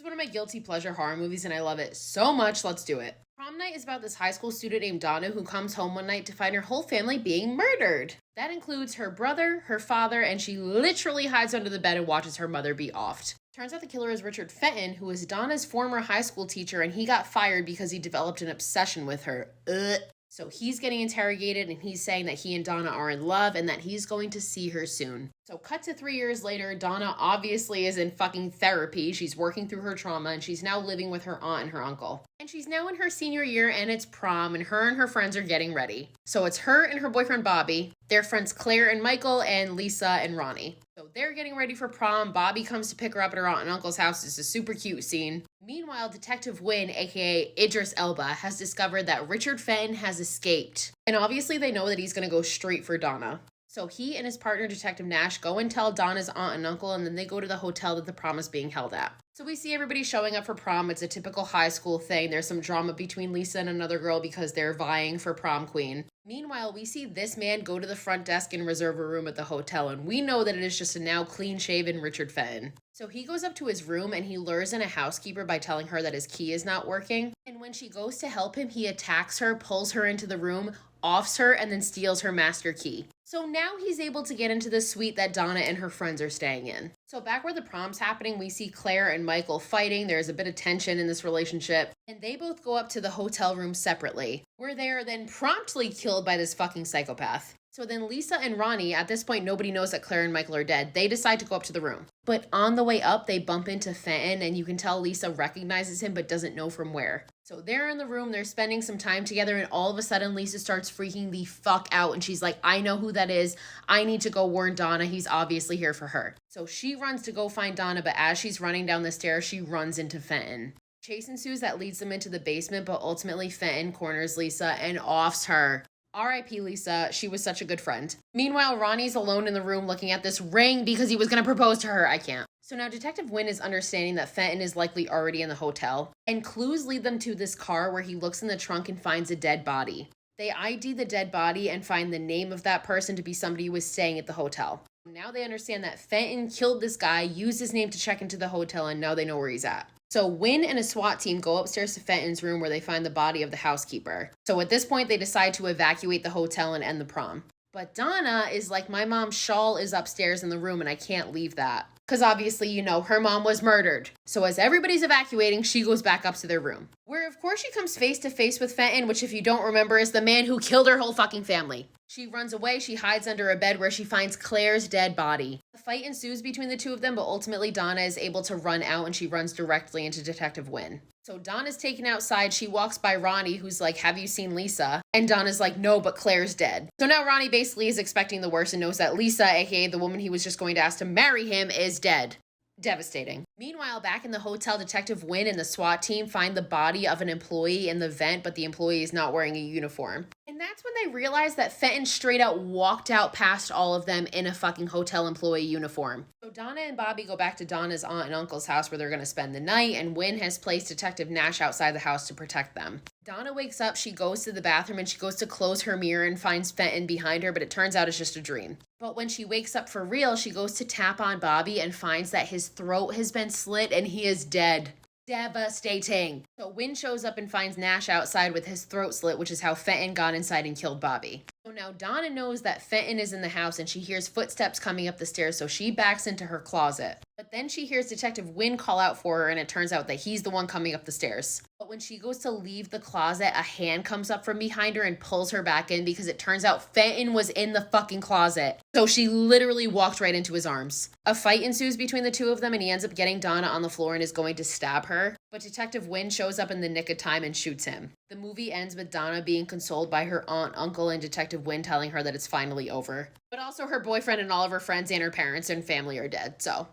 is one of my guilty pleasure horror movies and I love it so much. Let's do it. Prom night is about this high school student named Donna who comes home one night to find her whole family being murdered. That includes her brother, her father, and she literally hides under the bed and watches her mother be offed. Turns out the killer is Richard Fenton, who is Donna's former high school teacher, and he got fired because he developed an obsession with her. Ugh. So he's getting interrogated and he's saying that he and Donna are in love and that he's going to see her soon. So cut to 3 years later, Donna obviously is in fucking therapy. She's working through her trauma and she's now living with her aunt and her uncle. And she's now in her senior year and it's prom and her friends are getting ready. So it's her and her boyfriend Bobby, their friends Claire and Michael, and Lisa and Ronnie. So they're getting ready for prom. Bobby comes to pick her up at her aunt and uncle's house. It's a super cute scene. Meanwhile, Detective Wynn, aka Idris Elba, has discovered that Richard Fenton has escaped. And obviously they know that he's going to go straight for Donna. So he and his partner, Detective Nash, go and tell Donna's aunt and uncle, and then they go to the hotel that the prom is being held at. So we see everybody showing up for prom. It's a typical high school thing. There's some drama between Lisa and another girl because they're vying for prom queen. Meanwhile, we see this man go to the front desk and reserve a room at the hotel, and we know that it is just a now clean-shaven Richard Fenton. So he goes up to his room and he lures in a housekeeper by telling her that his key is not working. And when she goes to help him, he attacks her, pulls her into the room, offs her, and then steals her master key. So now he's able to get into the suite that Donna and her friends are staying in. So back where the prom's happening, we see Claire and Michael fighting. There's a bit of tension in this relationship. And they both go up to the hotel room separately, where they are then promptly killed by this fucking psychopath. So then Lisa and Ronnie, at this point nobody knows that Claire and Michael are dead, they decide to go up to the room. But on the way up, they bump into Fenton, and you can tell Lisa recognizes him but doesn't know from where. So they're in the room, they're spending some time together, and all of a sudden Lisa starts freaking the fuck out, and she's like, I know who that is. I need to go warn Donna. He's obviously here for her. So she runs to go find Donna, but as she's running down the stairs, she runs into Fenton. Chase ensues that leads them into the basement, but ultimately Fenton corners Lisa and offs her. R.I.P. Lisa, she was such a good friend. Meanwhile, Ronnie's alone in the room looking at this ring because he was going to propose to her. I can't. So now Detective Wynn is understanding that Fenton is likely already in the hotel, and clues lead them to this car where he looks in the trunk and finds a dead body. They ID the dead body and find the name of that person to be somebody who was staying at the hotel. Now they understand that Fenton killed this guy, used his name to check into the hotel, and now they know where he's at. So Wynn and a SWAT team go upstairs to Fenton's room where they find the body of the housekeeper. So at this point, they decide to evacuate the hotel and end the prom. But Donna is like, my mom's shawl is upstairs in the room and I can't leave that. Because obviously, you know, her mom was murdered. So as everybody's evacuating, she goes back up to their room. Where, of course, she comes face to face with Fenton, which if you don't remember is the man who killed her whole fucking family. She runs away, she hides under a bed where she finds Claire's dead body. A fight ensues between the two of them, but ultimately Donna is able to run out and she runs directly into Detective Wynn. So Donna's taken outside, she walks by Ronnie, who's like, have you seen Lisa? And Donna's like, no, but Claire's dead. So now Ronnie basically is expecting the worst and knows that Lisa, aka the woman he was just going to ask to marry him, is dead. Devastating. Meanwhile, back in the hotel, Detective Wynn and the SWAT team find the body of an employee in the vent, but the employee is not wearing a uniform. And that's when they realize that Fenton straight out walked out past all of them in a fucking hotel employee uniform. So Donna and Bobby go back to Donna's aunt and uncle's house where they're going to spend the night, and Wynn has placed Detective Nash outside the house to protect them. Donna wakes up, she goes to the bathroom, and she goes to close her mirror and finds Fenton behind her, but it turns out it's just a dream. But when she wakes up for real, she goes to tap on Bobby and finds that his throat has been slit and he is dead. Devastating. So Wynn shows up and finds Nash outside with his throat slit, which is how Fenton got inside and killed Bobby. So now Donna knows that Fenton is in the house and she hears footsteps coming up the stairs, so she backs into her closet. But then she hears Detective Wynn call out for her, and it turns out that he's the one coming up the stairs. But when she goes to leave the closet, a hand comes up from behind her and pulls her back in because it turns out Fenton was in the fucking closet. So she literally walked right into his arms. A fight ensues between the two of them and he ends up getting Donna on the floor and is going to stab her. But Detective Wynn shows up in the nick of time and shoots him. The movie ends with Donna being consoled by her aunt, uncle, and Detective Wynn telling her that it's finally over. But also her boyfriend and all of her friends and her parents and family are dead, so